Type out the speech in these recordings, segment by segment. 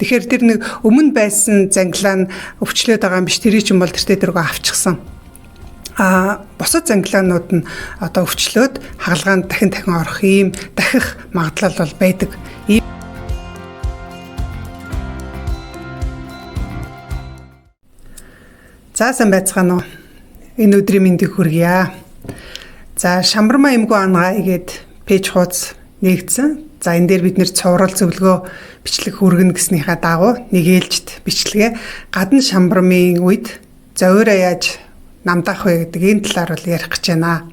Тэгэхээр тэр нэг өмнө байсан зангилаа нь өвчлөөд байгаа юм биш, тэрий ч юм бол тэртээ дөрөв авчихсан. Бусад зангилаанууд нь одоо өвчлөөд хагалгаанд дахин орох ийм дахих магадлал бол байдаг. За сайн байцгаана уу. Энэ өдрийн мэндийг хүргье. За Шамбармаа эмгүү ангаая гээд пэйж хуудас нэгдсэн. За энэ дээр бид нэр цуврал зөвлөгөө бичлэг хүргэнэ гэснийхаа дагуу нэг ээлжид бичлэгээ гадна Шамбармын үед зовоороо яаж намдаах вэ гэдэг энэ талаар бол ярих гэж байна.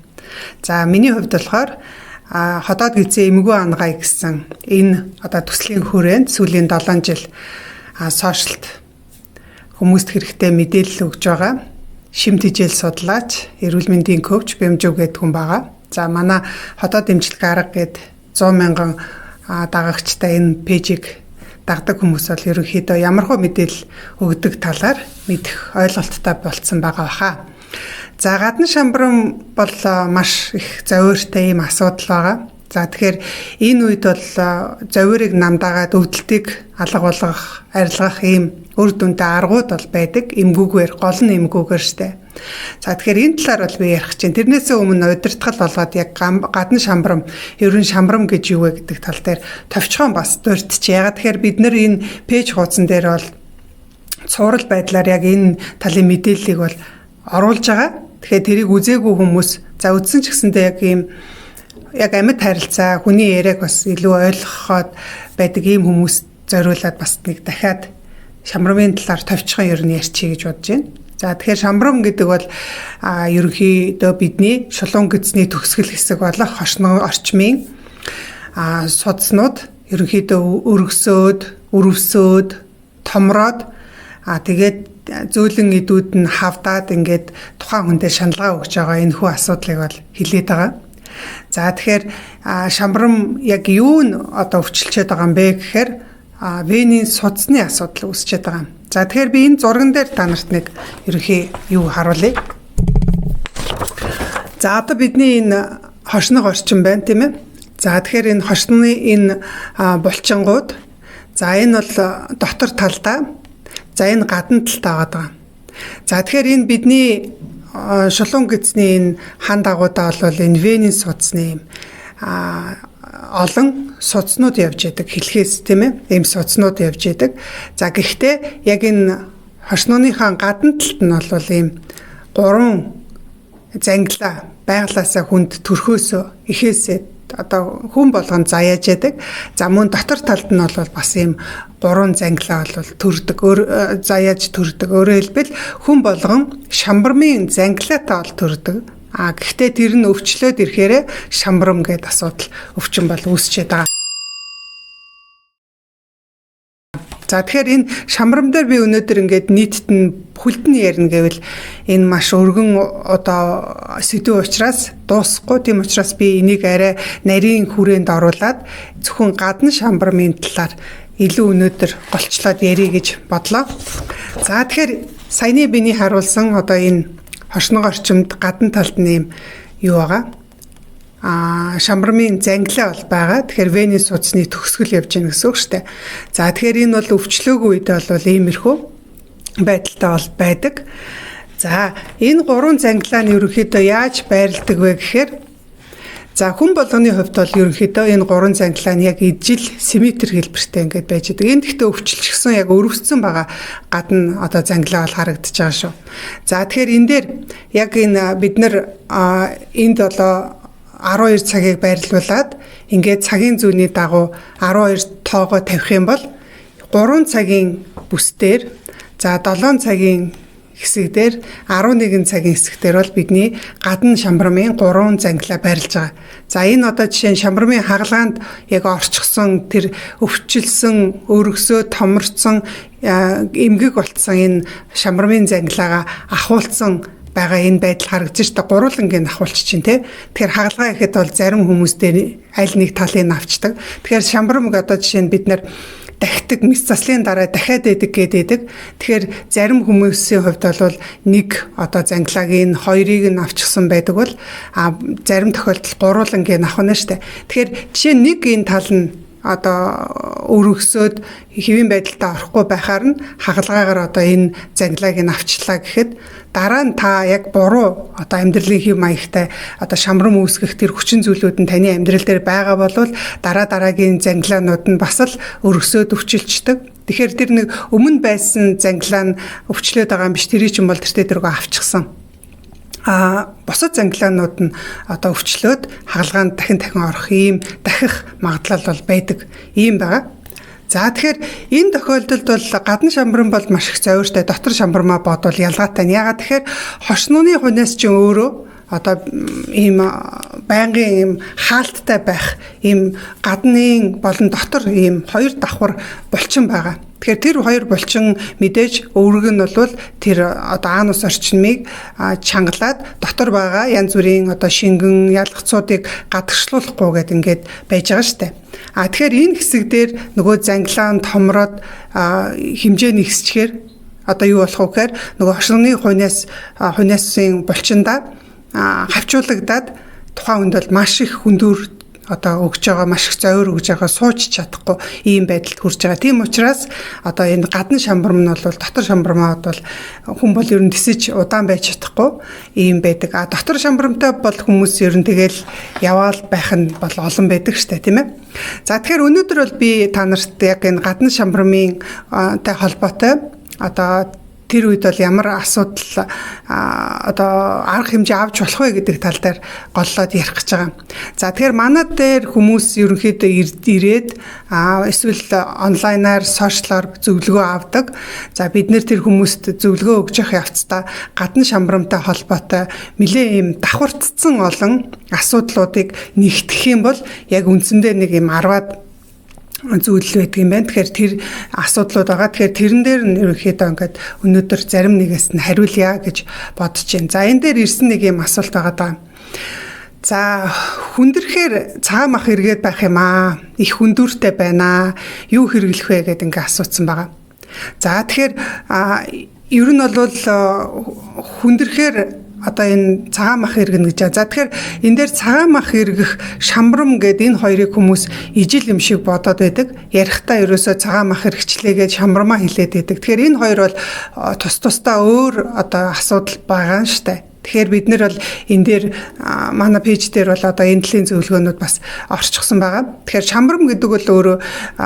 За миний хувьд болохоор хотоод гизээ эмгүү ангаая гэсэн энэ одоо төслийн хүрээнд сүүлийн 7 жил сошиалд хүмүүст хэрэгтэй мэдээлэл өгж байгаа шимт хичээл судлаач, эрүүл мэндийн коуч Бэмжүү гэдэг хүн байгаа. За манай хотоод дэмжлэг арга гээд 100,000 дагагчтай энэ пэйжийг дагдаг хүмүүс бол ерөнхийдөө ямархуу мэдээлэл өгдөг талаар мэдэх ойлголттой болцсон байгаа баха. За гадна Шамбарам бол маш их зовоортой ийм асуудал байгаа. За тэгэхээр энэ үед бол зовоорыг намдаагаад өвдөлтийг алга болгох, арилгах ийм үр дүнтэй аргууд бол байдаг. Эмгүүгээр, гол нь эмгүүгээр штэ. За тэгэхээр энэ талаар бол би ярих чинь. Тэрнээсээ өмнө удирдгал болгоод яг гадна Шамбарам, ерөн Шамбарам гэж юу вэ гэдэг тал дээр товчхон бас дурдчих. Ягаад тэгэхээр бид нар энэ пэйж хуудсан дээр бол цуврал байдлаар яг энэ талын мэдээллийг бол оруулж байгаа. Тэгэхээр тэрийг үзээгүй хүмүүс за үзсэн ч гэсэндээ яг ийм яг амьд харилцаа, хүний яриаг бас илүү ойлгоход байдаг ийм хүмүүс зориулаад бас нэг дахиад Шамбармын талаар товчхон ер нь ярьчих гэж бодож байна. За тэгэхээр Шамбарам гэдэг бол ерөнхийдөө бидний шулуун гэзний төгсгөл хэсэг болох хошно орчмын судснууд ерөнхийдөө өргөсөөд, өрөвсөөд, томроод тэгээд зөөлөн идүүд нь хавдаад ингээд тухайн хүндээ шаналгаа өгч байгаа энэ хүү асуудлыг бол хилээд байгаа. За тэгэхээр Шамбарам яг юу н одоо өвчлөж байгаа юм бэ гэхээр венийн судасны асуудал үүсчээд байгаа юм. За тэгэхээр би энэ зурган дээр та нарт нэг ерөнхий юу харуулъя. За одоо бидний энэ хошног орчин байна тийм ээ. За тэгэхээр энэ хошны энэ булчингууд за энэ бол дотор талдаа, за энэ гадна талдаа байгаа. За тэгэхээр энэ бидний шулуун гэзний энэ хан дагуудаа бол энэ венийн судасны юм олон судснууд явж байдаг хэлхээс тийм ээ. Ийм судснууд явж байдаг. За гэхдээ яг энэ хошнооныхаа гадна талд нь бол ийм 3 зангилаа байглаасаа хүнд төрхөөсөө ихээсээ одоо хүн болгон заяаж яадаг. За мөн дотор талд нь бол бас ийм 3 зангилаа бол төрдөг, заяаж төрдөг. Өөрөөр хэлбэл хүн болгон Шамбармын зангилаатай бол төрдөг. Гэхдээ тэр нь өвчлөөд ирэхээр Шамбарам гэдэг асуудал өвчин бол үүсчээд байгаа. За тэгэхээр энэ Шамбарам дээр би өнөөдөр ингээд нийтэд нь хүлдэн ярина гэвэл энэ маш өргөн одоо сэдв учраас дуусахгүй. Тийм учраас би энийг арай нарийн хүрээнд оруулаад зөвхөн гадна Шамбармын талаар илүү өнөөдөр голчлоод ярих гэж бодлоо. За тэгэхээр саяны биний харуулсан одоо энэ хошног орчимд гадна талд нь юм юу байгаа? Шамбармын зангилаа бол байгаа. Тэгэхээр венийн судасны төгсгөл явж гэнэ гэсэн үг шүү дээ. За тэгэхээр энэ бол өвчлөөгүй үед бол иймэрхүү байдалтай бол байдаг. За энэ 3 зангилаа нь ерөнхийдөө яаж байрладаг вэ гэхээр за хүн болгоны хувьд бол ерөнхийдөө энэ 3 зангилаа нь яг ижил симметр хэлбэртэй ингээд байж байгаа. Энэ гэхдээ өвчлөгсөн яг өрөвссөн байгаа гадна одоо зангилаа бол харагдаж байгаа шүү. За тэгэхээр энэ дээр яг энэ бид нар энд болоо 12 цагийг байрлуулад ингээд цагийн зүүнний дагуу 12 тоогоо тавих юм бол 3 цагийн бүсдэр за 7 цагийн хэсэг дээр 11 цагийн хэсэг дээр бол бидний гадна Шамбармын 3 зангилаа байрлаж байгаа. За энэ одоо жишээ нь Шамбармын хагалгаанд яг орчихсон тэр өвчлсөн, өргөсөө, томорцсон, эмгэг болцсон энэ Шамбармын зангилаагаа ахуулсан байгаа энэ байдал харагдаж та гурвангийн ахуулч чинь тий. Тэгэхээр хагалгаа ихэд бол зарим хүмүүс дээр аль нэг талыг авчдаг. Тэгэхээр Шамбарам одоо жишээ нь бид нар дахидаг мэс заслын дараа дахиад эдэг гэдэг. Тэгэхээр зарим хүмүүсийн хувьд бол нэг одоо зангилаагийн хоёрыг нь авчихсан байдаг бол зарим тохиолдолд гурвангийн авах нь штэ. Тэгэхээр жишээ нэг энэ тал нь одоо өргөсөөд хэвийн байдалтай орохгүй байхаар нь хагалгаагаар одоо энэ заглагийг нь авчлаа гэхэд дараа нь та яг буруу одоо амьдралын хэв маягтай одоо шамрам үүсгэх тэр хүчин зүйлүүд нь таны амьдрал дээр байгаа болвол дараагийн заглагнууд нь бас л өргөсөөд өвчлөлтдөг. Тэгэхээр тэр нэг өмнө байсан заглаа нь өвчлөөд байгаа юм биш, тэрий чинь бол тэртээ дөргөө авчихсан. Бусад заглагнууд нь одоо өвчлөөд хагалгаанд дахин орох ийм дахих магадлал бол байдаг ийм байгаа. За тэгэхээр энэ тохиолдолд бол гадна шамбрам бол маш их зовиртой, дотор шамбрамаа бодвол ялгаатай. Яагаад тэгэхээр хошнууны хунаас чинь өөрөө одоо ийм байнгын ийм хаалттай байх ийм гадны болон дотор ийм хоёр давхар булчин байгаа. Тэгэхээр тэр хоёр булчин мэдээж өөрөг нь бол тэр одоо анус орчныг чангалаад дотор байгаа янз бүрийн одоо шингэн ялгцуудыг гадагшлуулахгүй гэдэг ингээд байж байгаа штэ. Тэгэхээр энэ хэсэг дээр нөгөө занглаан томроод хэмжээ нэгсчихээр одоо юу болох вэ гэхээр нөгөө хошны хунаасын булчиндаа хавчуулагдаад тухайн хүнд бол маш их хүндүр одоо өгж байгаа, маш их зовир өгж байгаа, сууж чадахгүй ийм байдалд хүрч байгаа. Тийм учраас одоо энэ гадна шамбарм нь бол дотор шамбармаа бол хүн бол ер нь тисэж удаан байж чадахгүй ийм байдаг. Дотор шамбармтай бол хүмүүс ер нь тэгэл яваал байх нь бол олон байдаг штэ, тийм ээ. За тэгэхээр өнөөдөр бол би та нарт яг энэ гадна шамбармын тай холбоотой одоо тэр үед бол ямар асуудал одоо арга хэмжээ авч болох вэ гэдэг тал дээр голлоод ярих гэж байгаа. За тэгэхээр манад дээр хүмүүс ерөнхийдөө ирээд эсвэл онлайнаар сошиалаар зөвлөгөө авдаг. За бид нэр тэр хүмүүст зөвлөгөө өгж явах явцдаа гадна шамбрамтай холбоотой нэлээ ийм давхарцсан олон асуудлуудыг нэгтгэх юм бол яг үндсэндээ нэг ийм 10-аад зүйл байдаг юм байна. Тэгэхээр тэр асуудлууд байгаа. Тэгэхээр тэрэн дээр нь ерөнхийдөө ингээд өнөөдөр зарим нэгээс нь хариулъя гэж бодож байна. За энэ дээр ирсэн нэг юм асуулт байгаа даа. За хүндрэхээр цагаан мах эргээд байх юм аа. Их хүндүртэй байна. Юу хэрэглэх вэ гэдэг ингээд асуусан байгаа. За тэгэхээр ер нь бол хүндрэхээр одоо энэ цагаан мах эргэнэ гэж. За тэгэхээр энэ дээр цагаан мах эргэх шамбрам гэдэг энэ хоёрыг хүмүүс ижил юм шиг бодоод байдаг. Ярихдаа ерөөсөө цагаан мах эргчлээ гэж шамбрамаа хэлээд байдаг. Тэгэхээр энэ хоёр бол тусдаа өөр одоо асуудал байгаа нь штэ. Тэгэхээр бид нэр бол энэ дээр манай пэйж дээр бол одоо энэ төрлийн зөвлөгөөнүүд бас орчихсон байгаа. Тэгэхээр шамбрам гэдэг бол өөрөө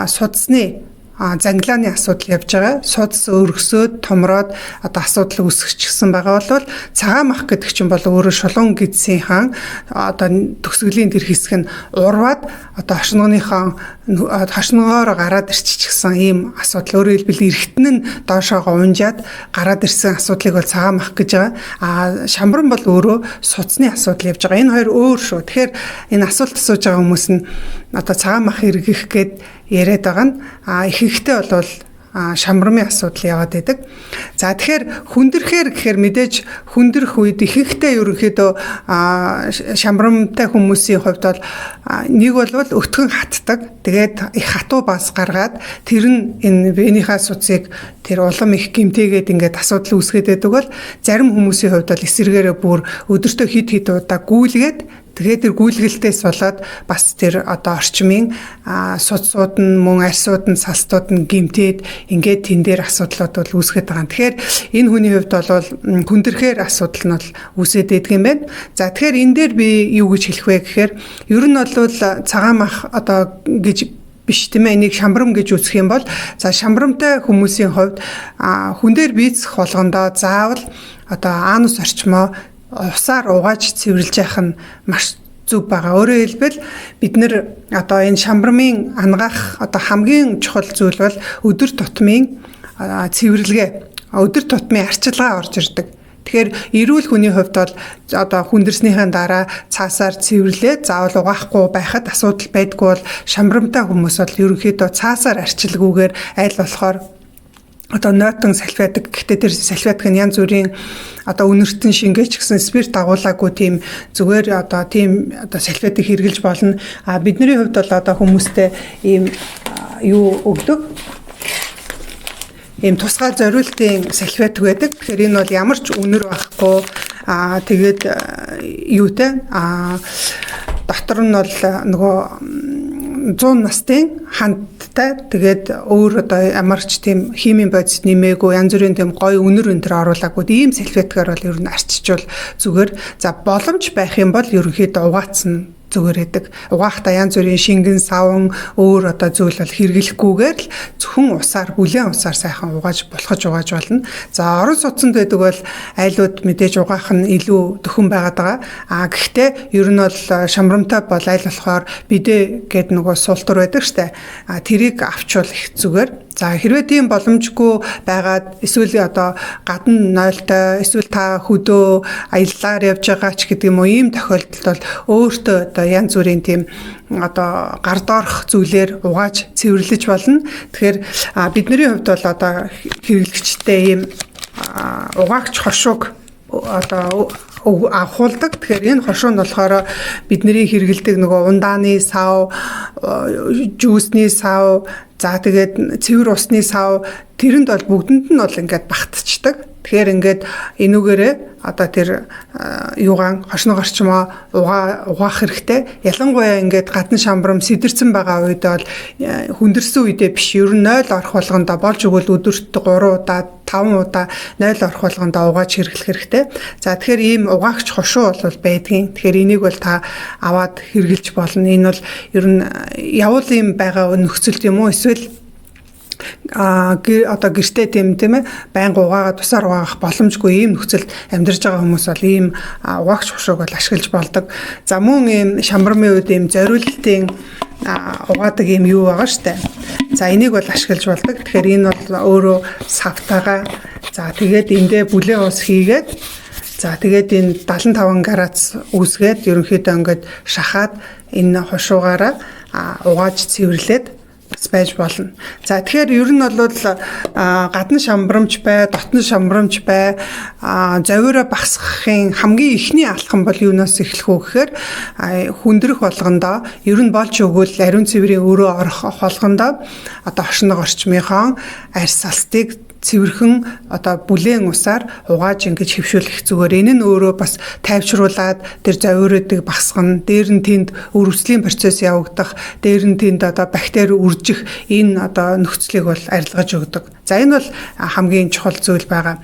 судасны занглааны асуудал явж байгаа. Судас өргөсөөд томроод одоо асуудал үүсчихсэн байгаа бол цагаан мах гэдэг чинь бол өөрөө шулуун гидсийн хаан одоо төгсгөлийн тэр хэсэг нь урваад одоо хошноогоор гараад ирчихсэн ийм асуудал. Өөрөөр хэлбэл эргэтэн нь доошоогоо унжаад гараад ирсэн асуудлыг бол цагаан мах гэж байгаа. Шамбрам бол өөрөө судасны асуудал явж байгаа. Энэ хоёр өөр шүү. Тэгэхээр энэ асуулт асууж байгаа хүмүүс нь одоо цагаан мах эргэх гээд яриад байгаа нь ихэнхдээ бол шамбрамын асуудал яваад байдаг. За тэгэхээр хүндрэхээр гэхээр мэдээж хүндрэх үед ихэнхдээ ерөнхийдөө шамбрамтай хүмүүсийн хувьд бол нэг бол өтгөн хатдаг. Тэгээд их хатуу бас гаргаад тэр нь энэ венийхаа судсыг тэр улам их гэмтээгээд ингээд асуудал үүсгээд байдаг бол зарим хүмүүсийн хувьд бол эсэргээрээ бүр өдөртөө хид удаа гүйлгээд тэгээд тэр гүйлгэлтээс болоод бас тэр одоо орчмын судсууд нь мөн арьсууд нь салстууд нь гэмтээд ингээд тэн дээр асуудлууд бол үүсгээд байгаа. Тэгэхээр энэ хүний хувьд бол хүндрэхээр асуудал нь бол үүсээд байдаг юм байна. За тэгэхээр энэ дээр би юу гэж хэлэх вэ гэхээр ер нь бол цагаан мах одоо гэж биш тийм ээ, энийг шамбрам гэж үзэх юм бол за шамбрамтай хүмүүсийн хувьд хүн дээр бийцэх болгондоо заавал одоо анус орчмоо усаар угааж цэвэрлж явах нь маш зүг байгаа. Өөрөөр хэлбэл бид нэр одоо энэ шамбрамын ангаах одоо хамгийн чухал зүйл бол өдөр тутмын цэвэрлэгээ, өдөр тутмын арчилгаа орж ирдэг. Тэгэхээр эрүүл хүний хувьд бол одоо хүндэрснийхэн дараа цаасаар цэвэрлээ заавал угаахгүй байхад асуудал байдгүй бол шамбрамтай хүмүүс бол ерөнхийдөө цаасаар арчилгүйгээр аль болохоор одоо нойтон салфетик, гэхдээ тэр салфетик нь янз бүрийн одоо үнэртэн шингээч гэсэн спирт агуулаагүй тийм зүгээр одоо тийм одоо салфетик хэрглэж болно. Бидний хувьд бол одоо хүмүүстээ ийм юу өгдөг, ийм тусгай зориултын салфетик байдаг. Тэгэхээр энэ бол ямар ч үнэр байхгүй. Тэгээд юутай дотор нь бол нөгөө 100 настын хандтай тэгээд өөр одоо ямарч тийм химийн бодис нэмээгүй янз бүрийн тийм гоё үнэр өндөр оруулаагүй ийм салфеткаар бол ер нь арчичвал зүгээр. За боломж байх юм бол ерөнхийдөө угаацсан зүгээр байдаг. Угаахта янз бүрийн шингэн савн өөр одоо зүйл бол хэрэглэхгүйгээр л зөвхөн усаар бүлээн усаар сайхан угааж угааж болно. За орон сууцнд байдаг бол айлууд мэдээж угаах нь илүү дөхөн байгаад байгаа. Гэхдээ ер нь бол шамрамтай бол аль болохоор бидэ гэдэг нөгөө суултур байдаг штэ. Тэрийг авчвал их зүгээр. За хэрвээ тийм боломжгүй байгаад эсвэл одоо гадна 0-той эсвэл та хөдөө аяллаар явж байгаа ч гэдэг юм уу ийм тохиолдолд бол өөртөө одоо янз бүрийн тийм одоо гар доорх зүйлээр угааж цэвэрлэж болно. Тэгэхээр бидний хувьд бол одоо хэрэглэгчтэй ийм угаагч хошууг одоо авахулдаг. Тэгэхээр энэ хошуу нь болохоор бидний хэрэгэлдэг нөгөө ундааны сав, жүүсний сав, за тэгээд цэвэр усны сав тэрэнд бол бүгдэнд нь бол ингээд багтцдаг. Тэгэхээр ингээд энүүгээрээ одоо тэр юугаан хошно гарчмаа угаах хэрэгтэй. Ялангуяа ингээд гадна шамбрам сэтэрсэн байгаа үед бол хүндэрсэн үедээ биш ер нь 0 орох болгондоо болж өгвөл өдөрт 3 удаа 5 удаа 0 орох болгондоо угааж хэрэглэх хэрэгтэй. За тэгэхээр ийм угаагч хошуу бол байдгийн. Тэгэхээр энийг бол та аваад хэрэглэж болно. Энэ бол ер нь явуул юм байгаа нөхцөлт юм уу эсвэл одоо гэртээ тийм ээ байнга угаагаад тусаар угаах боломжгүй ийм нөхцөлд амьдарч байгаа хүмүүс бол ийм угаагч хошууг бол ашиглаж болдог. За мөн ийм шамбармын үед ийм зориултын угаадаг ийм юу байгаа штэ. За энийг бол ашиглаж болдог. Тэгэхээр энэ бол өөрөө савтайгаа за тэгээд эндээ бүлээн ус хийгээд за тэгээд энэ 75 градус үүсгээд ерөнхийдөө ингээд шахаад энэ хошуугаараа угааж цэвэрлээд байж болно. За тэгэхээр ер нь бол гадна шамбрамч бай, дотны шамбрамч бай, зовиороо багасгахын хамгийн ихний алхам бол юунаас эхлэх вэ гэхээр хүндрэх болгондоо ер нь болж өгвөл ариун цэврийн өрөө орох болгондоо одоо хошног орчмынхон арьс салстыг цэвэрхэн одоо бүлээн усаар угааж ингэж хөвшүүлэх зүгээр. Энэ нь өөрөө бас тайвшруулад тэр зовиоруудыг багасгана. Дээр нь тэнд үргэлжлэлийн процесс явагдах, дээр нь тэнд одоо бактери үржих энэ одоо нөхцөлийг бол арилгаж өгдөг. За энэ бол хамгийн чухал зүйл байгаа.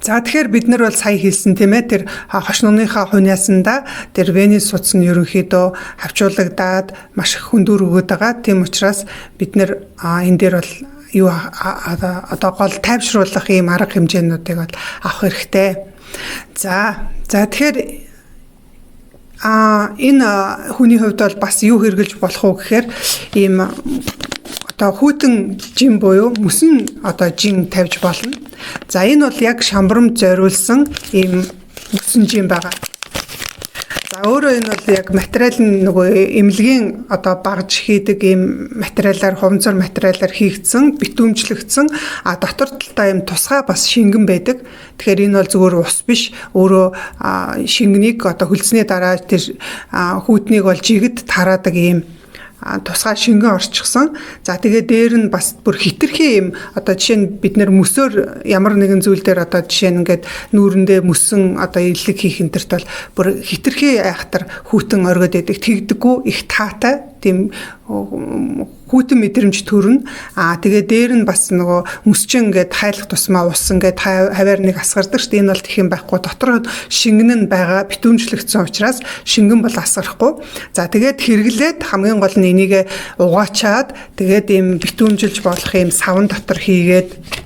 За тэгэхээр бид нар бол сая хэлсэн тийм ээ тэр хошнооныхаа хуниасанда тэр венис судас нь ерөнхийдөө хавчуулагдаад маш их хүндүр өгöd байгаа. Тийм учраас бид нар энэ дээр бол юу одоо гол тайвшруулах ийм арга хэмжээнүүдийг бол авах хэрэгтэй. За тэгэхээр энэ хүний хувьд бол бас юу хэрэгжилж болох вэ гэхээр ийм одоо хүйтэн жин буюу мөсөн одоо жин тавьж болно. За энэ бол яг шамбрамд зориулсан ийм мөсөн жин байгаа. За өөрөө энэ бол яг материал нь нөгөө эмнэлгийн одоо багж хийдэг ийм материалаар хуванцар материалаар хийгдсэн, битүүмжлэгдсэн дотор талдаа ийм тусгай бас шингэн байдаг. Тэгэхээр энэ бол зүгээр ус биш. Өөрөө шингэнийг одоо хөлдсөний дараа тэр хүйтнийг бол жигэд тараадаг ийм тусгай шингэн орчихсон. За тэгээ дээр нь бас бүр хитрхи юм одоо жишээ нь бид нэр мөсөөр ямар нэгэн зүйл дээр одоо жишээ нь ингээд нүүрэндээ мөсөн одоо илэг хийх энтерт бол бүр хитрхи айхтар хүүтэн оргиод байдаг. Тэгдэггүй их таатай тийм хүүтэн мэдрэмж төрнө. Тэгээ дээр нь бас нөгөө мөсчин ингээд хайлах тусмаа ус ингээд хаваар нэг асгардаг шүү дээ. Энэ бол тэх юм байхгүй. Дотор шингэн нь байгаа битүүмжлэгдсэн учраас шингэн бол асгарахгүй. За тэгээд хэрэглээд хамгийн гол нь энийг угаачаад тэгээд ийм битүүмжилж болох ийм савн дотор хийгээд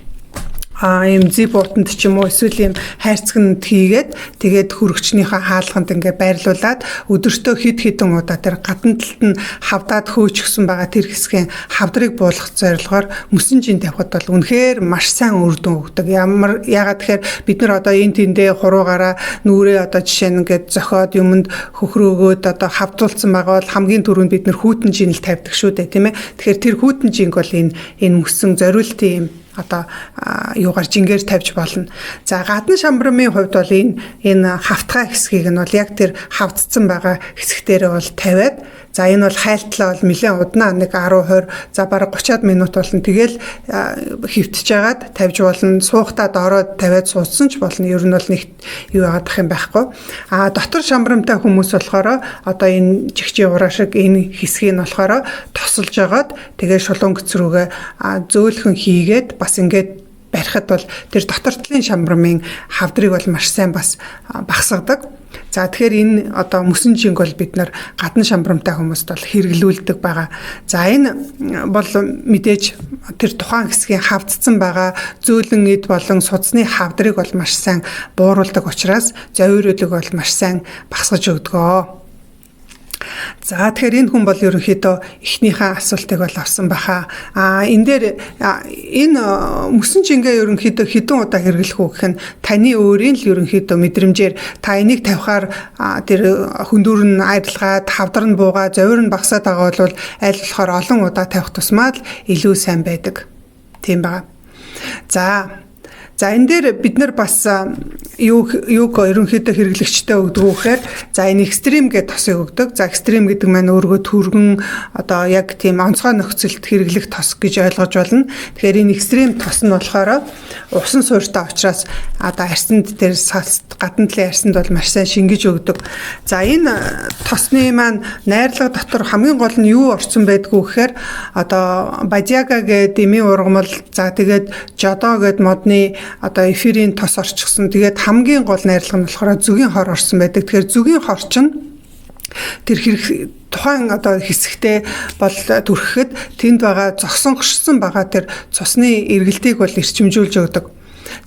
ийм зип утанд ч юм уу эсвэл ийм хайрцагт хийгээд тэгээд хөрөгчнийхөө хаалганд ингээ байрлуулад өдөртөө хид хідэн удаа тэр гадна талд нь хавдаад хөөчихсөн байгаа тэр хэсгийн хавдрыг буулгах зорилгоор мөсөн жин тавихад бол үнэхээр маш сайн үр дүн өгдөг. Яагаад тэгэхээр бид нар одоо энэ тэндээ хуруугаараа нүрээ одоо жишээ нь ингээ зохиод юмд хөхрөөгөөд одоо хавдуулсан байгаа бол хамгийн түрүүнд бид нар хүүтэн жинэл тавьдаг шүү дээ тийм ээ. Тэгэхээр тэр хүүтэн жинг бол энэ мөсөн зориултын юм одоо юугаар жингээр тавьж болно. За гадна шамбрамын хувьд бол энэ хавтгай хэсгийг нь бол яг тэр хавдцсан байгаа хэсгтэрээ бол тавиад За энэ бол хайлтлаа бол нэлээд удаа нэг 10 20 за бараг 30-аад минут болно. Тэгэл хөвтөж яагаад тавьж болно. Суухтаа доороо тавиад суудсан ч болно. Ер нь бол нэг юу яагаад юм байхгүй. Дотор шамбрамтай хүмүүс болохоор одоо энэ жигчийн ураа шиг энэ хэсгийг нь болохоор тосолж яагаад тэгээ шулуун гэц рүүгээ зөөлхөн хийгээд бас ингээд барихад бол тэр дотор талын шамбрамын хавдрыг бол маш сайн бас багасгадаг. За тэгэхээр энэ одоо мөсөн жинг бол бид нар гадна шамбрамтай хүмүүст бол хэрэглүүлдэг байгаа. За энэ бол мэдээж тэр тухайн хэсгийн хавдсан байгаа зөөлөн эд болон судасны хавдрыг бол маш сайн бууруулдаг учраас зовирлыг бол маш сайн багасгаж өгдөг. За тэгэхээр энэ хүн бол ерөнхийдөө эхнийхээ асуултыг бол авсан баха. Энэ дээр энэ мөсөн жингээ ерөнхийдөө хэдэн удаа хэрэглэх үү гэх нь таны өөрийн л ерөнхийдөө мэдрэмжээр та энийг тавихаар тэр хөндүүр нь айрлгаад хавдар нь буугаа зовир нь багасаад байгаа бол аль болохоор олон удаа тавих тусмаа л илүү сайн байдаг. Тийм байна. За энэ дээр бид нар бас юуг ерөнхийдөө хэрэглэгчтэй өгдөг вэхээр за энэ экстрим гэдэг тосыг өгдөг. За экстрим гэдэг маань өөргөө түргэн одоо яг тийм онцгой нөхцөлд хэрэглэх тос гэж ойлгож байна. Тэгэхээр энэ экстрим тос нь болохоор усан суурьтай учраас одоо арсанд дээр гадна талын арсанд бол маш сайн шингэж өгдөг. За энэ тосны маань найрлага дотор хамгийн гол нь юу орсон байдгүй гэхээр одоо бадяга гэдэг эмийн ургамал за тэгээд жодо гэдэг модны одоо эфирийн тос орчихсон. Тэгээд хамгийн гол найрлага нь болохоор зүгийн хор орсон байдаг. Тэгэхээр зүгийн хор чинь тэр хэрэг тухайн одоо хэсэгтээ бол түрхэхэд тэнд байгаа зогсонгошсон байгаа тэр цусны эргэлтийг бол эрчимжүүлж өгдөг.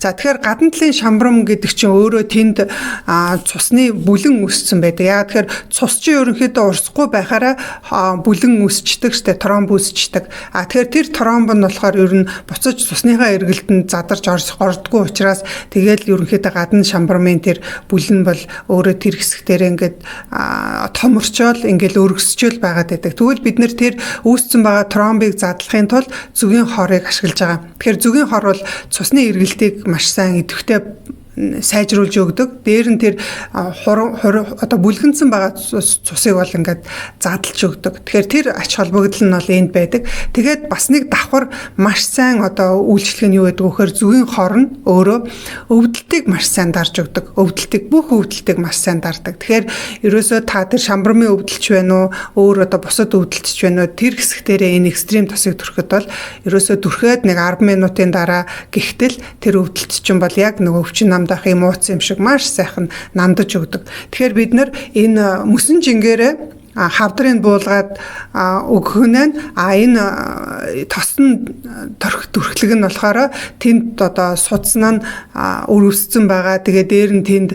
За тэгэхээр гадна талын шамбрам гэдэг чинь өөрөө тэнд цусны бүлэн үссэн байдаг. Яагаад тэгэхээр цус чинь ерөнхийдөө урсахгүй байхаараа бүлэн үсчдэг штэ, тромб үсчдэг. Тэгэхээр тэр тромб нь болохоор ер нь буцаж цусныхаа эргэлтэнд задарч ордгоо учраас тэгээд ерөнхийдөө гадна шамбрамын тэр бүлэн бол өөрөө тэр хэсгээр ингээд томорчоол ингээд өргөсчөөл байгаад байдаг. Тэгвэл бид нэр тэр үүссэн байгаа тромбыг задлахын тулд зүгийн хорыг ашиглаж байгаа. Тэгэхээр зүгийн хор бол цусны эргэлтийг маш сайн идэвхтэй сайжруулж өгдөг. Дээр нь тэр одоо бүлгэнсэн байгаа цусыг бол ингээд задлж өгдөг. Тэгэхээр тэр ач холбогдол нь бол энд байдаг. Тэгээд бас нэг давхар маш сайн одоо үйлчлэх нь юу гэдэг вэ гэхээр зүгийн хор нь өөрөө өвдөлтийг маш сайн дарж өгдөг. Бүх өвдөлтийг маш сайн дардаг. Тэгэхээр ерөөсөө та тэр шамбрамын өвдөлч байна уу, өөр одоо бусад өвдөлтч байна уу, тэр хэсгтэрээ энэ экстрим тосыг түрхэхэд бол ерөөсөө түрхээд нэг 10 минутын дараа гихтэл тэр өвдөлт чинь бол яг нөгөө өвчин намдах юм ууц юм шиг маш сайхан нандаж өгдөг. Тэгэхээр бид нар энэ мөсөн жингээрээ хавдрыг буулгаад өгөх нь энэ тосн төрхлөг нь болохоор тэнд одоо судсан нь өрөвссөн байгаа. Тэгээ дээр нь тэнд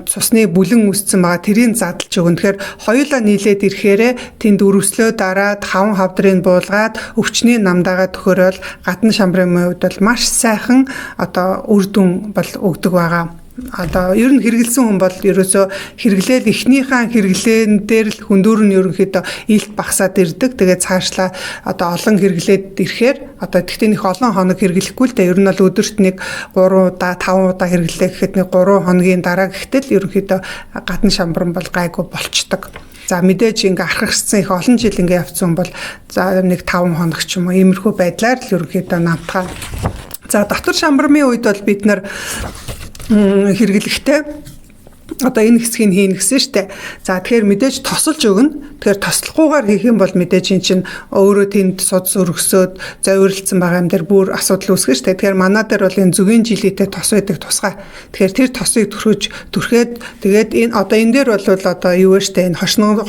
цусны бүлэн үссэн байгаа. Тэрийг задлж өгнө. Тэгэхээр хоёулаа нийлээд ирэхээр тэнд өрөвслөө дараад 5 хавдрыг буулгаад өвчний намдаагаа төхөөрөл гадна шамбрын хувьд бол маш сайхан одоо үр дүн бол өгдөг байгаа. Одоо ер нь хэрэгэлсэн хүн бол ерөөсөө хэрэглээл эхнийхэн хэрэглээн дээр л хөндүүр нь ерөнхийдөө илт багасаад ирдэг. Тэгээд цаашлаа одоо олон хэрэглээд ирэхээр одоо тэгтээ нэг олон хоног хэрэглэхгүй л дээ. Ер нь бол өдөрт нэг 3 удаа 5 удаа хэрэглээ гэхэд нэг 3 хоногийн дараа гэхтэл ерөнхийдөө гадна шамбран бол гайгүй болчдөг. За мэдээж ингээ архагчсан их олон жил ингээ явцсан бол за нэг 5 хоног ч юм уу иймэрхүү байдлаар л ерөнхийдөө намтгаа. За дотор шамбрамын үед бол бид нар хэрэглэхдээ одоо энэ хэсгийг хийнэ гэсэн штэ. За тэгэхээр мэдээж тосолж өгнө. Тэгэхээр тослохгүйгээр хийх юм бол мэдээж эн чинь өөрөө тэнд судас өргөсөөд зовирлцсан байгаа юм дээр бүр асуудал үүсгэж штэ. Тэгэхээр манай дээр бол энэ зүгийн жилийтэй тос байдаг тусгай. Тэгэхээр тэр тосыг түрхээд тэгээд энэ одоо энэ дээр бол одоо юу вэ штэ энэ хошног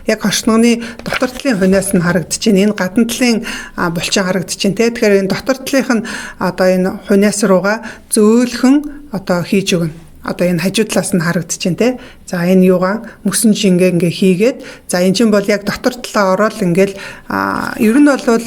яг хошногны дотор талын хунаас нь харагдчихээн. Энэ гадна талын булчин харагдчихээн те. Тэгэхээр энэ дотор талынх нь одоо энэ хунаас руугаа зөөлхөн одоо хийж өгнө. Одоо энэ хажуу талаас нь харагдчихээн те. За энэ юугаа мөсөн жингээ ингээ хийгээд за эн чинь бол яг дотор талаа ороод ингээл ер нь бол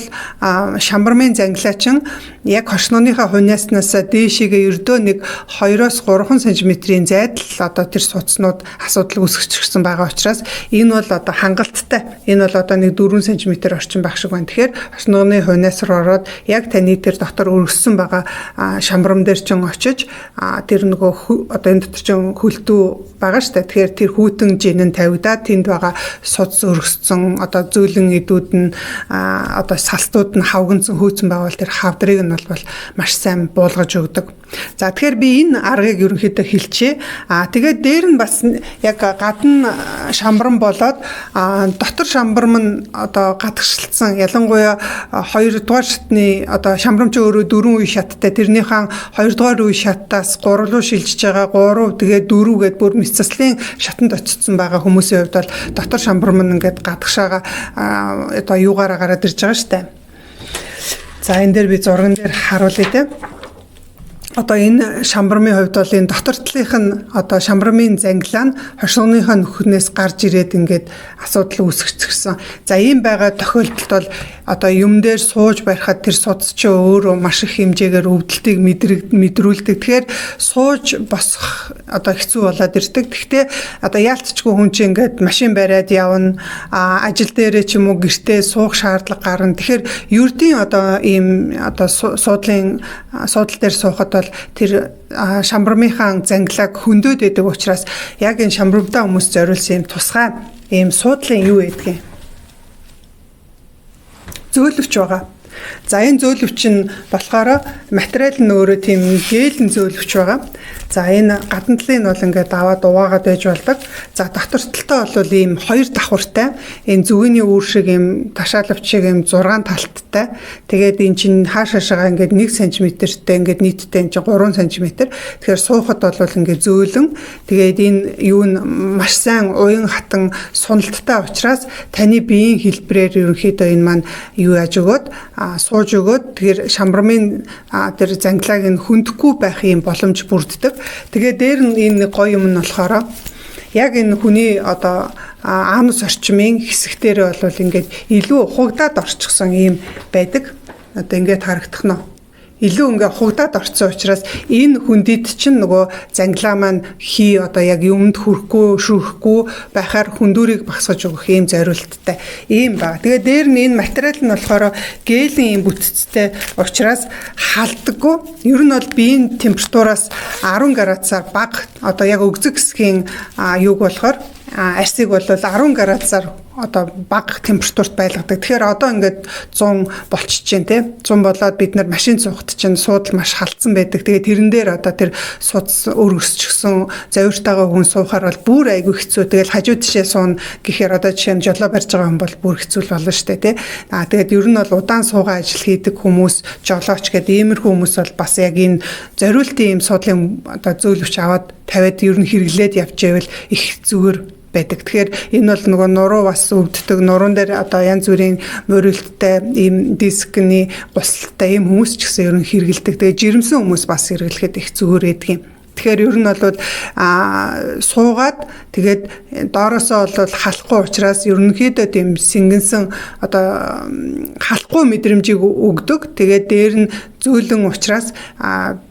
шамбармын зангилаачин яг хошнооныхаа хунааснаас дээшээгээ ердөө нэг 2-3 см-ийн зайд л одоо тэр судснууд асуудал үүсгэчихсэн байгаа учраас энэ бол одоо хангалттай. Энэ бол одоо нэг 4 см орчим байх шиг байна. Тэгэхээр хошнооны хунаас руу ороод яг таны тэр дотор өргөссөн байгаа шамбарм дээр ч очиж тэр нөгөө одоо одоо энэ дотор чинь хөлтүү байгаа штэ. Тэгэхээр тэр хүүтэн жин нь тавигдаад тэнд байгаа суц өргөсцөн одоо зөөлөн идүүд нь одоо салтууд нь хавганцсан хөөцөн байгавал тэр хавдрыг нь бол маш сайн буулгаж өгдөг. За тэгэхээр би энэ аргыг ерөнхийдөө хэлчихье. Тэгээд дээр нь бас яг гадна шамбран болоод дотор шамбрам нь одоо гадагшилсан. Ялангуяа 2 дугаар шатны одоо шамбрамч өөрөө 4 үе шаттай. Тэрнийхэн 2 дугаар үе шаттаас 3 руу шилжиж байгаа. 3 тэгээд 4 гээд бүр мэцэслийн шатанд очсон байгаа хүмүүсийн хувьд бол дотор шамбрам нь ингээд гадагшаага одоо юугаараа гараад ирж байгаа штэ. За энэ дээр би зурган дээр харуулъя те. Одоо энэ шамбрамын хувьд бол энэ дотор талынх нь одоо шамбрамын занглаа нь хошигныхоо нөхнөөс гарч ирээд ингээд асуудал үүсгэсэн. За ийм байгаа тохиолдолд бол одоо юм дээр сууж барихад тэр судас чи өөрөө маш их хэмжээгээр өвдөлтийг мэдрүүлдэг. Тэгэхээр сууж босох одоо хэцүү болоод ирдэг. Гэхдээ одоо яалтчгүй хүн чинь ингээд машин бариад явна, ажил дээрээ ч юм уу гэртээ суух шаардлага гарна. Тэгэхээр ердийн одоо ийм одоо суудлын дээр суухад бол тэр шамбрамынхаа занглааг хөндөд байдаг учраас яг энэ шамбрамтай хүмүүс зориулсан юм тусгай ийм суудлын юу гэдэг юм. Зөөлөвч байгаа. За энэ зөөлөвч нь болохоор материал нь өөрөө тийм гээлэн зөөлөвч байгаа. За энэ гадна талын нь бол ингээд аваад уваагаад байж болдог. За дотор талтай бол ийм 2 давхуртай. Энэ зүгэний үүр шиг ийм ташаалвч шиг ийм 6 талттай. Тэгээд эн чинь хаашаашаа ингээд 1 см-тэй ингээд нийтдээ эн чинь 3 см. Тэгэхээр суухад бол ингээд зөөлөн. Тэгээд энэ юу нь маш сайн уян хатан суналттай учраас таны биеийн хэлбэрээр ерөнхийдөө энэ маань юу яаж өгөөд сууж өгөөд тэгэхээр шамбрамын тэр занглааг нь хөндөхгүй байх юм боломж бүрддэг. Тэгээ дээр нь энэ гоё юм нь болохоор яг энэ хүний одоо анус орчмын хэсэгтэр бол ингээд илүү ухагдаад орчихсон юм байдаг. Одоо ингээд харагдах нь илүү ингээ хугдаад орцсон учраас энэ хүндэд чинь нөгөө занглаа маань одоо яг юмд хүрэхгүй шүүхгүй байхаар хүндүүрийг багсгаж өгөх юм зориулттай ийм ба. Тэгээ дээр нь энэ материал нь болохоор гээлийн юм бүтцтэй учраас халдаггүй. Ер нь бол биеийн температураас 10 градусаар бага одоо яг өгзөг хэсгийн юуг болохоор арсыг бол 10 градусаар одоо бага температурт байлгадаг. Тэгэхээр одоо ингээд 100 болчихж байна те. 100 болоод бид нар машин цуухт чинь суудал маш халтсан байдаг. Тэгээд тэрэн дээр одоо тэр судас өргөсчихсөн завиртайгаа хүн суухаар бол бүр айгүй хэцүү. Тэгэл хажуу тишээ суун гэхээр одоо жишээ нь жолоо барьж байгаа хүн бол бүр хэцүү болно штэ те. Тэгээд ер нь бол удаан суугаа ажил хийдэг хүмүүс, жолооч гэдэг иймэрхүү хүмүүс бол бас яг энэ зориултын юм суудлын одоо зөөлөвч аваад тавиад ер нь хэрэглээд явж байвал их зүгээр байдаг. Тэгэхээр энэ бол нөгөө нуруу бас өвддөг, нуруунд дээр одоо янз бүрийн мөрөлттэй ийм дискний гусалтай ийм хүмүүс ч гэсэн ер нь хэрэгэлдэг. Тэгээ жирэмсэн хүмүүс бас хэрэглэхэд их зүгээр байдаг юм. Тэгэхээр ер нь бол суугаад тэгээд доороосоо бол халахгүй учраас ерөнхийдөө тийм сэнгэнсэн одоо халахгүй мэдрэмжийг өгдөг. Тэгээд дээр нь зөөлөн учраас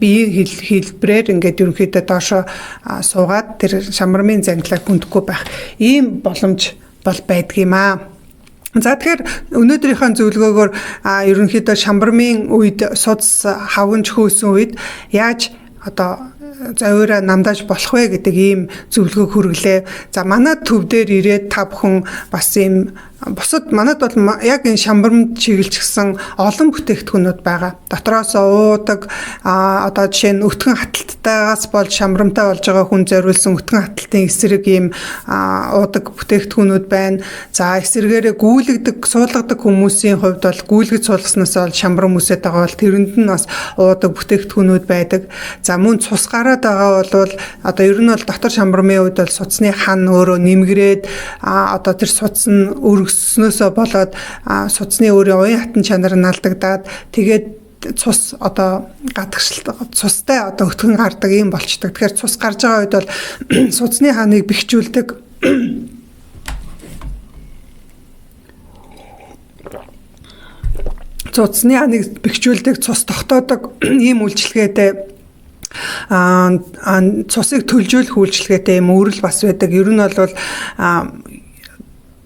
биеийн хэлбэрээр ингээд ерөнхийдөө доошоо суугаад тэр шамбрамын занглаа хүндэхгүй байх ийм боломж бол байдаг юм аа. За тэгэхээр өнөөдрийнхөө зөвлөгөөгөөр ерөнхийдөө шамбрамын үед судас хавганж хөөсөн үед яаж одоо завиураа намдааж болох вэ гэдэг ийм зөвлөгөө хүргэлээ. За манай төв дээр ирээд та бүхэн бас ийм бусад манад бол яг энэ шамбармд чиглэлжсэн олон бүтээгдэхүүнүүд байгаа. Дотроос уудаг одоо жишээ нь өтгөн хаталттайгаас болж шамбрамтай болж байгаа хүн зориулсан өтгөн хаталтын эсрэг ийм уудаг бүтээгдэхүүнүүд байна. За эсрэгээрээ гүйлгдэг, суулгадаг хүмүүсийн хувьд бол гүйлгэж суулгаснаас бол шамбрам үсээд байгаа бол тэрэнд нь бас уудаг бүтээгдэхүүнүүд байдаг. За мөн цус гараад байгаа бол одоо ер нь бол дотор шамбрамын үед бол суцны хан өөрөө нэмгрээд одоо тэр суц нь өсснөөсөө болоод судасны өөрийн уян хатан чанар нь алдагдаад тэгээд цус одоо гадагшилт цустай одоо өтгөн гардаг юм болчдөг. Тэгэхээр цус гарч байгаа үед бол судасны хааныг бэхжүүлдэг. Цусны хааныг бэхжүүлдэг, цус тогтоодог ийм үйлчилгээтэй цусыг төлжүүлэх үйлчилгээтэй юм өөрөл бас байдаг. Ер нь бол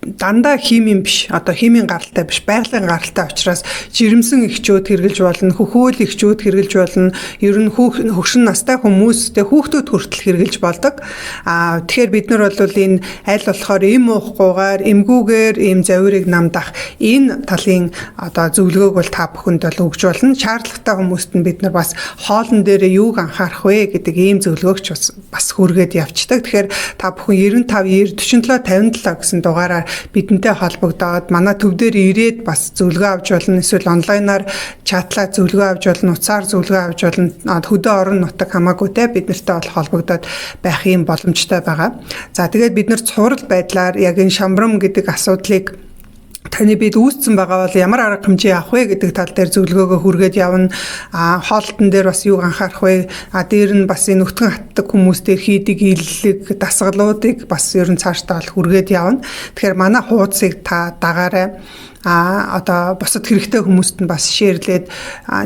дандаа химийн биш, одоо химийн гаралтай биш, байгалийн гаралтай учраас жирэмсэн эхчүүд хэрглэж болно, хөхөөл эхчүүд хэрглэж болно. Ер нь хөгшин настай хүмүүстэй хүүхдүүд хүртэл хэрглэж болдог. Тэгэхээр бид нар бол энэ аль болохоор эм уухгүйгээр, эмгүүгээр эм завирыг намдах энэ талын одоо зөвлөгөөг бол та бүхэнд бол өгж болно. Шаардлагатай хүмүүст нь бид нар бас хоолн дээр юуг анхаарах вэ гэдэг ийм зөвлөгөөгч бас хүргээд явцдаг. Тэгэхээр та бүхэн 95 90 47 57 гэсэн дугаараар бидэнтэй холбогдоод манай төв дээр ирээд бас зөвлөгөө авч болно. Эсвэл онлайнаар чатлаа зөвлөгөө авч болно, утсаар зөвлөгөө авч болно. Хөдөө орон нутаг хамаагүй те бид нартай бол холбогдоод байх юм боломжтой байгаа. За тэгээд бид нар цуврал байдлаар яг энэ шамбрам гэдэг асуудлыг таны бид үүссэн байгаа бол ямар арга хэмжээ авах вэ гэдэг тал дээр зөвлөгөөгөө хүргээд явна. Хоолтон дээр бас юу анхаарах вэ? Дээр нь бас энэ өтгөн хатдаг хүмүүстээр хийдэг илэлэг, дасгалуудыг бас ер нь цаашдаа хүргээд явна. Тэгэхээр манай хуудсыг та дагаарай. Одоо бусад хэрэгтэй хүмүүст нь бас шеэрлээд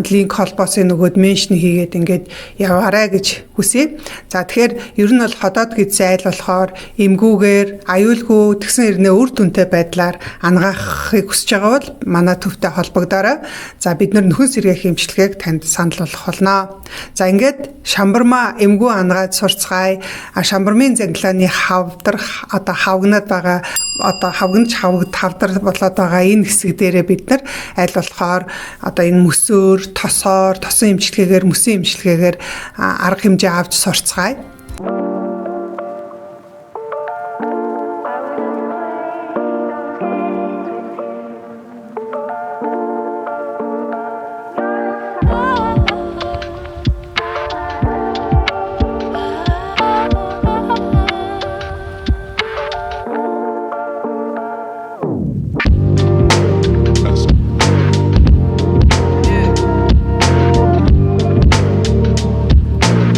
линк холбоосын нөгөөд меншн хийгээд ингээд яваарай гэж хүсье. За тэгэхээр ер нь бол ходоод гэдсэн айл болохоор эмгүүгээр аюулгүй тэгсэн хэрнээ үр дүнтэй байдлаар ангаахыг хүсэж байгаа бол манай төвтэй холбогдоорой. За бид нар нөхөн сэргээх эмчилгээг танд санал болгох болно. За ингээд шамбармаа эмгүү ангаад сурцгаая. Шамбармын заглагны хавдрах одоо хавгнаад байгаа одоо хавгнаж хавдар болоод байгаа энэ хэсэг дээрээ бид нар аль болохоор одоо энэ мөсөөр, тосоор, тосон эмчилгээгээр, мөсөн эмчилгээгээр арга хэмжээ авч сурцгаая.